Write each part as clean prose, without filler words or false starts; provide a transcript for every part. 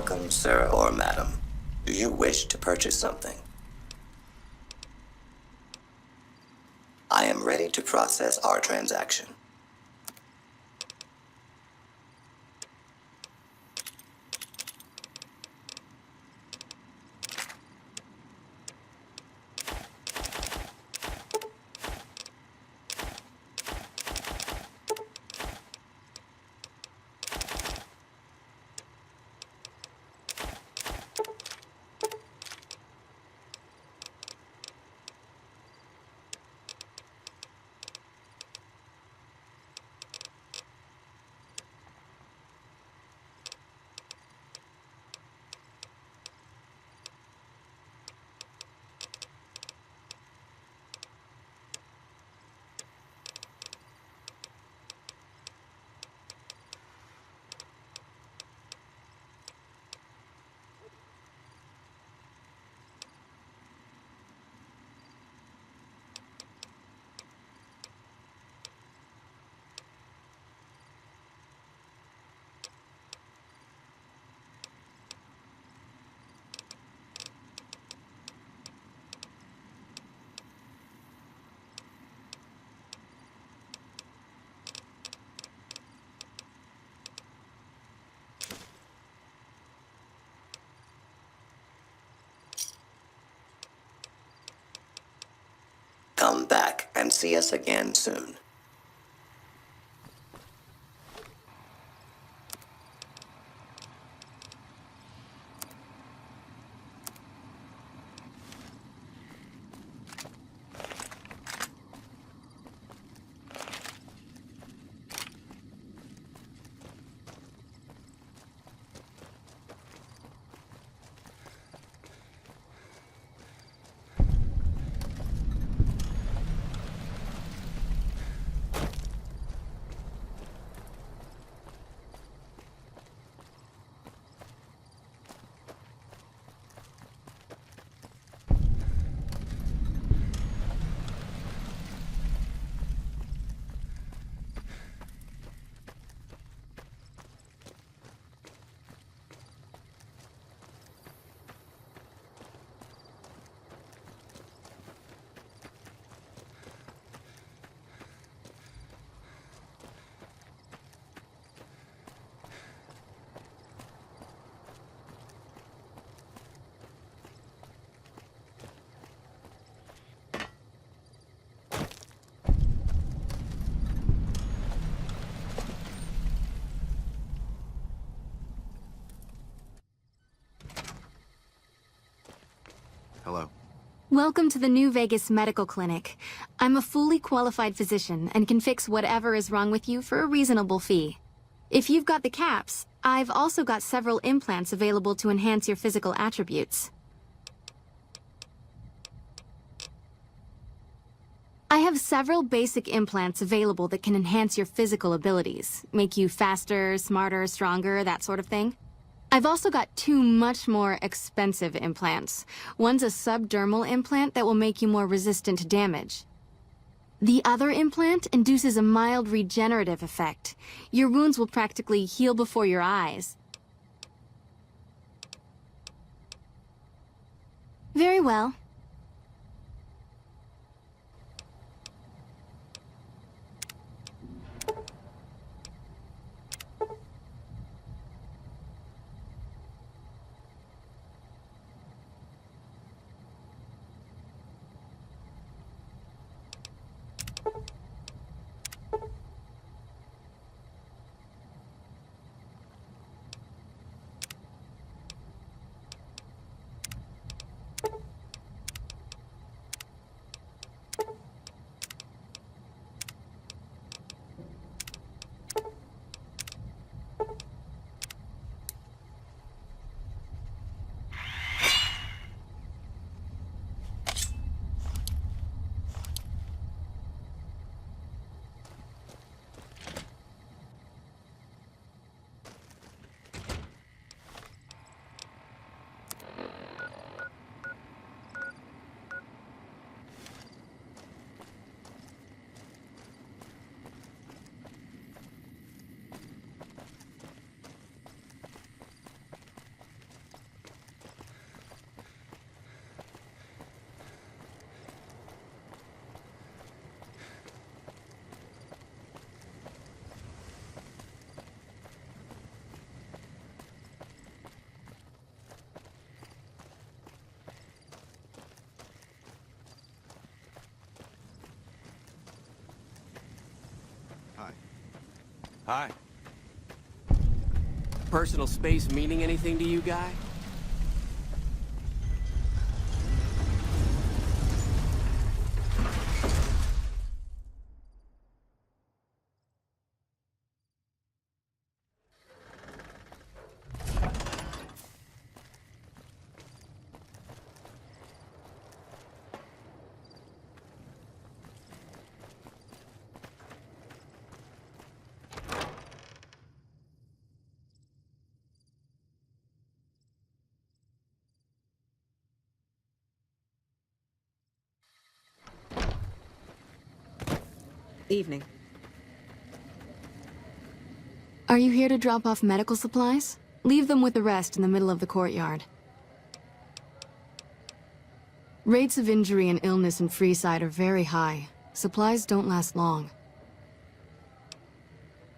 Welcome, sir or madam. Do you wish to purchase something? I am ready to process our transaction. Come back and see us again soon. Hello. Welcome to the new Vegas Medical Clinic. I'm a fully qualified physician and can fix whatever is wrong with you for a reasonable fee. If you've got the caps, I've also got several implants available to enhance your physical attributes. I have several basic implants available that can enhance your physical abilities, make you faster, smarter, stronger, that sort of thing. I've also got two much more expensive implants. One's a subdermal implant that will make you more resistant to damage. The other implant induces a mild regenerative effect. Your wounds will practically heal before your eyes. Very well. Hi. Personal space meaning anything to you, guy? Evening. Are you here to drop off medical supplies? Leave them with the rest in the middle of the courtyard. Rates of injury and illness in Freeside are very high. Supplies don't last long.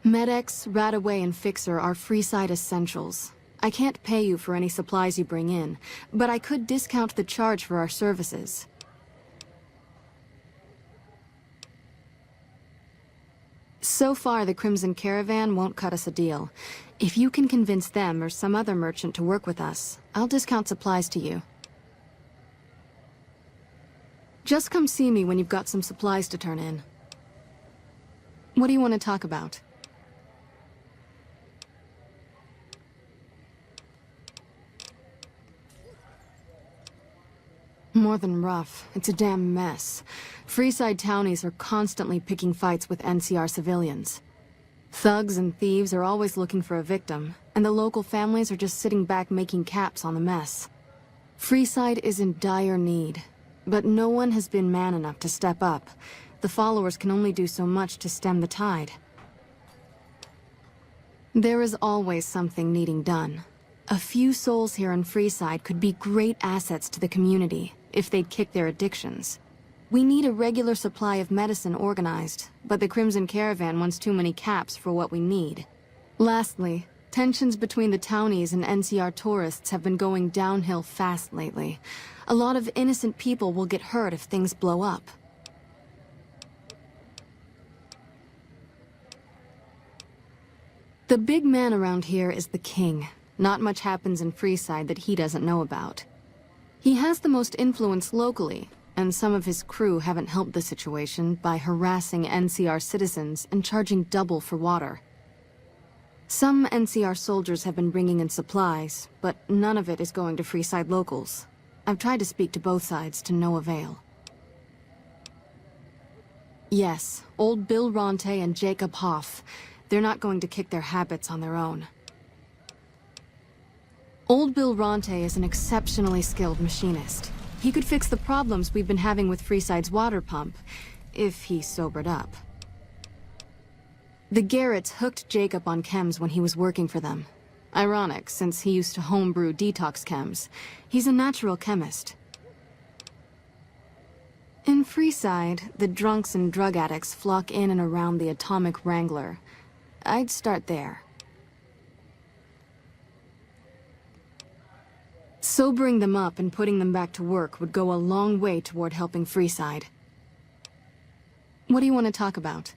Med-X, Radaway, and Fixer are Freeside essentials. I can't pay you for any supplies you bring in, but I could discount the charge for our services. So far, the Crimson Caravan won't cut us a deal. If you can convince them or some other merchant to work with us, I'll discount supplies to you. Just come see me when you've got some supplies to turn in. What do you want to talk about? More than rough. It's a damn mess. Freeside townies are constantly picking fights with NCR civilians. Thugs and thieves are always looking for a victim, and the local families are just sitting back making caps on the mess. Freeside is in dire need, but no one has been man enough to step up. The followers can only do so much to stem the tide. There is always something needing done. A few souls here in Freeside could be great assets to the community if they'd kick their addictions. We need a regular supply of medicine organized, but the Crimson Caravan wants too many caps for what we need. Lastly, tensions between the townies and NCR tourists have been going downhill fast lately. A lot of innocent people will get hurt if things blow up. The big man around here is the king. Not much happens in Freeside that he doesn't know about. He has the most influence locally, and some of his crew haven't helped the situation by harassing NCR citizens and charging double for water. Some NCR soldiers have been bringing in supplies, but none of it is going to Freeside locals. I've tried to speak to both sides to no avail. Yes, old Bill Ronte and Jacob Hoff. They're not going to kick their habits on their own. Old Bill Ronte is an exceptionally skilled machinist. He could fix the problems we've been having with Freeside's water pump, if he sobered up. The Garretts hooked Jacob on chems when he was working for them. Ironic, since he used to homebrew detox chems. He's a natural chemist. In Freeside, the drunks and drug addicts flock in and around the Atomic Wrangler. I'd start there. Sobering them up and putting them back to work would go a long way toward helping Freeside. What do you want to talk about?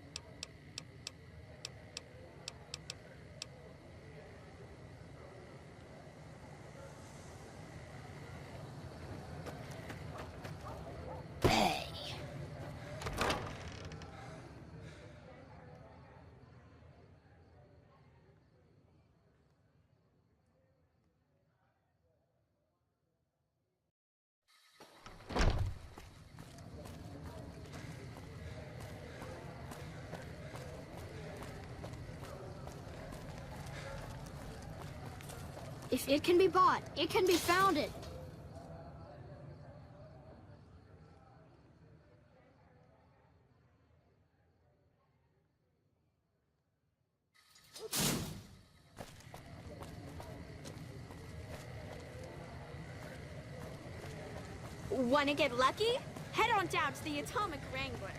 If it can be bought, it can be founded. Wanna get lucky? Head on down to the Atomic Wrangler.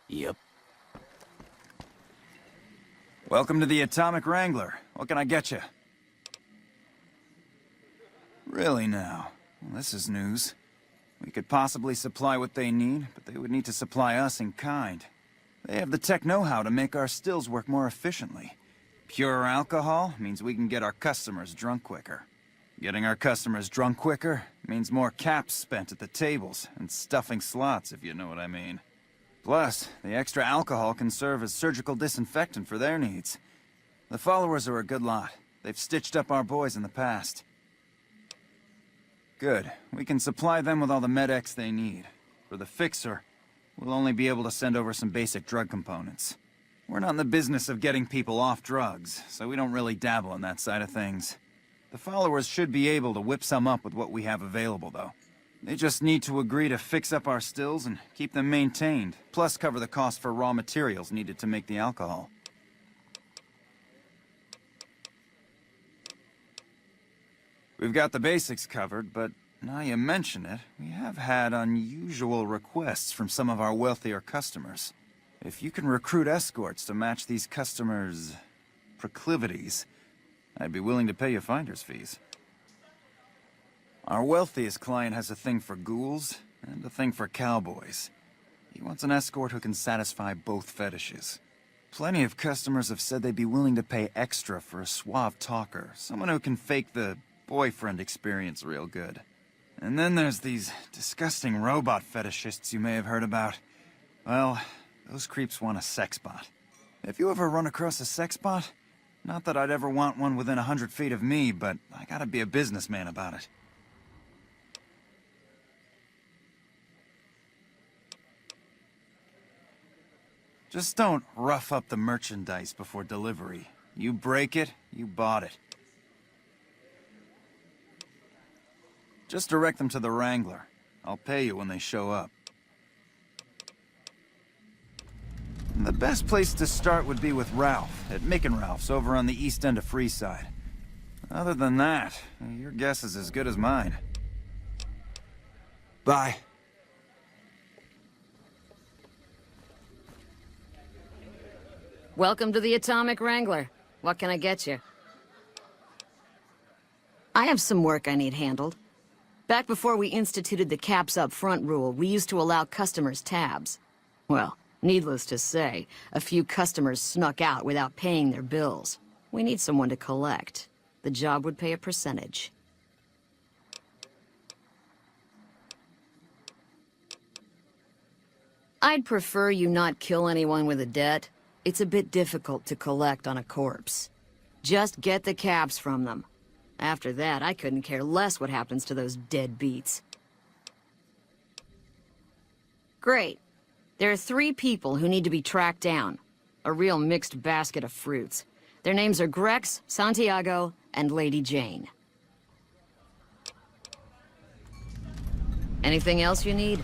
Yep. Welcome to the Atomic Wrangler. What can I get you? Really now? Well, this is news. We could possibly supply what they need, but they would need to supply us in kind. They have the tech know-how to make our stills work more efficiently. Pure alcohol means we can get our customers drunk quicker. Getting our customers drunk quicker means more caps spent at the tables and stuffing slots, if you know what I mean. Plus, the extra alcohol can serve as surgical disinfectant for their needs. The followers are a good lot. They've stitched up our boys in the past. Good. We can supply them with all the med-X they need. For the Fixer, we'll only be able to send over some basic drug components. We're not in the business of getting people off drugs, so we don't really dabble in that side of things. The followers should be able to whip some up with what we have available, though. They just need to agree to fix up our stills and keep them maintained, plus cover the cost for raw materials needed to make the alcohol. We've got the basics covered, but now you mention it, we have had unusual requests from some of our wealthier customers. If you can recruit escorts to match these customers' proclivities, I'd be willing to pay you finder's fees. Our wealthiest client has a thing for ghouls and a thing for cowboys. He wants an escort who can satisfy both fetishes. Plenty of customers have said they'd be willing to pay extra for a suave talker, someone who can fake the boyfriend experience real good. And then there's these disgusting robot fetishists you may have heard about. Well, those creeps want a sex bot. If you ever run across a sex bot, not that I'd ever want one within 100 feet of me, but I gotta be a businessman about it. Just don't rough up the merchandise before delivery. You break it, you bought it. Just direct them to the Wrangler. I'll pay you when they show up. The best place to start would be with Ralph, at Mick and Ralph's over on the east end of Freeside. Other than that, your guess is as good as mine. Bye. Welcome to the Atomic Wrangler. What can I get you? I have some work I need handled. Back before we instituted the caps up front rule, we used to allow customers tabs. Well, needless to say, a few customers snuck out without paying their bills. We need someone to collect. The job would pay a percentage. I'd prefer you not kill anyone with a debt. It's a bit difficult to collect on a corpse. Just get the caps from them. After that, I couldn't care less what happens to those deadbeats. Great. There are 3 people who need to be tracked down. A real mixed basket of fruits. Their names are Grex, Santiago, and Lady Jane. Anything else you need?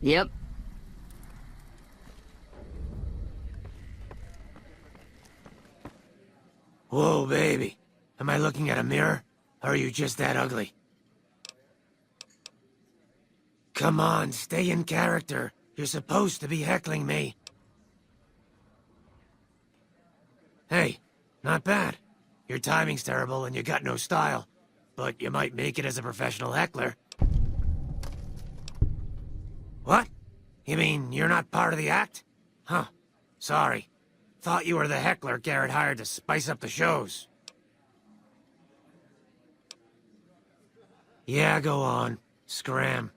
Yep. Whoa, baby. Am I looking at a mirror? Or are you just that ugly? Come on, stay in character. You're supposed to be heckling me. Hey, not bad. Your timing's terrible and you got no style. But you might make it as a professional heckler. What? You mean you're not part of the act? Huh. Sorry. Thought you were the heckler Garrett hired to spice up the shows. Yeah, go on. Scram.